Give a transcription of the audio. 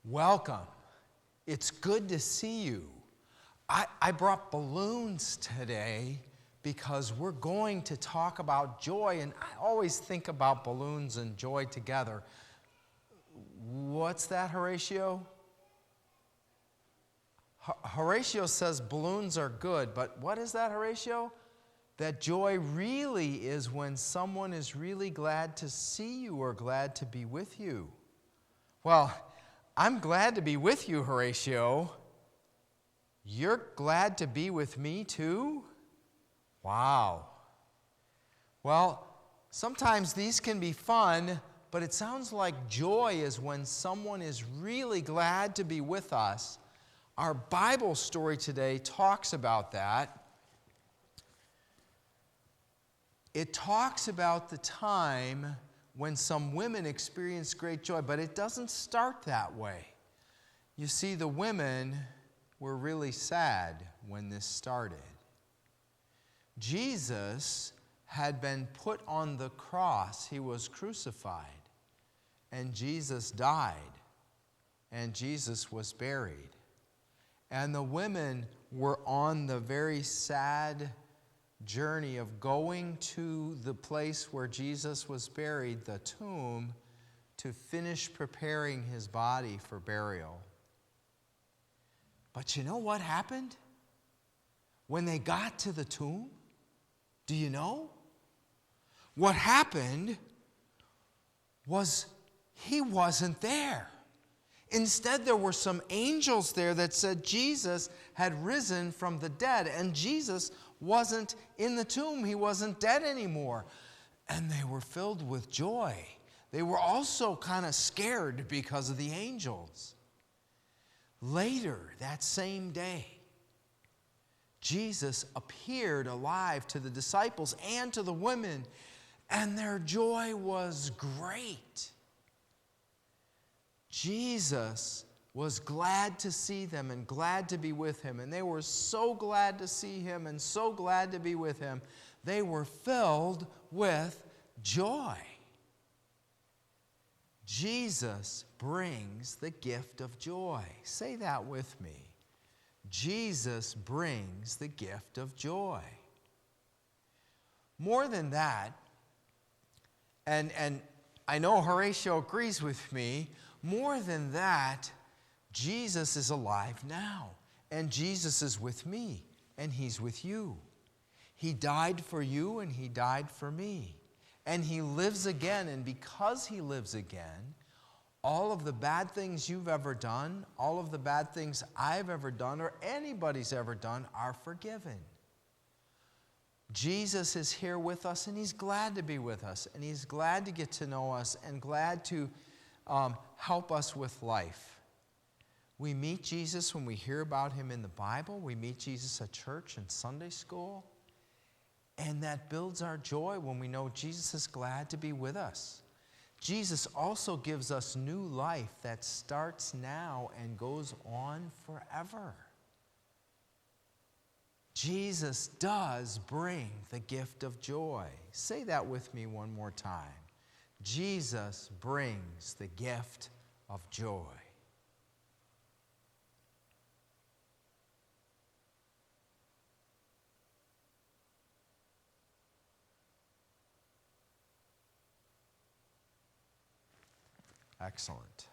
Welcome. It's good to see you. I brought balloons today because we're going to talk about joy, and I always think about balloons and joy together. What's that, Horatio? Horatio says balloons are good, but what is that, Horatio? That joy really is when someone is really glad to see you or glad to be with you. Well, I'm glad to be with you, Horatio. You're glad to be with me too? Wow. Well, sometimes these can be fun, but it sounds like joy is when someone is really glad to be with us. Our Bible story today talks about that. It talks about the time when some women experienced great joy, but it doesn't start that way. You see, the women were really sad when this started. Jesus had been put on the cross. He was crucified, and Jesus died, and Jesus was buried. And the women were on the very sad journey of going to the place where Jesus was buried, the tomb, to finish preparing his body for burial. But you know what happened when they got to the tomb? Do you know? What happened was he wasn't there. Instead, there were some angels there that said Jesus had risen from the dead, and Jesus wasn't in the tomb. He wasn't dead anymore. And they were filled with joy. They were also kind of scared because of the angels. Later, that same day, Jesus appeared alive to the disciples and to the women, and their joy was great. Jesus was glad to see them and glad to be with him. And they were so glad to see him and so glad to be with him. They were filled with joy. Jesus brings the gift of joy. Say that with me. Jesus brings the gift of joy. More than that, and I know Horatio agrees with me, more than that, Jesus is alive now, and Jesus is with me, and he's with you. He died for you, and he died for me, and he lives again, and because he lives again, all of the bad things you've ever done, all of the bad things I've ever done, or anybody's ever done, are forgiven. Jesus is here with us, and he's glad to be with us, and he's glad to get to know us, and glad to help us with life. We meet Jesus when we hear about him in the Bible. We meet Jesus at church and Sunday school. And that builds our joy when we know Jesus is glad to be with us. Jesus also gives us new life that starts now and goes on forever. Jesus does bring the gift of joy. Say that with me one more time. Jesus brings the gift of joy. Excellent.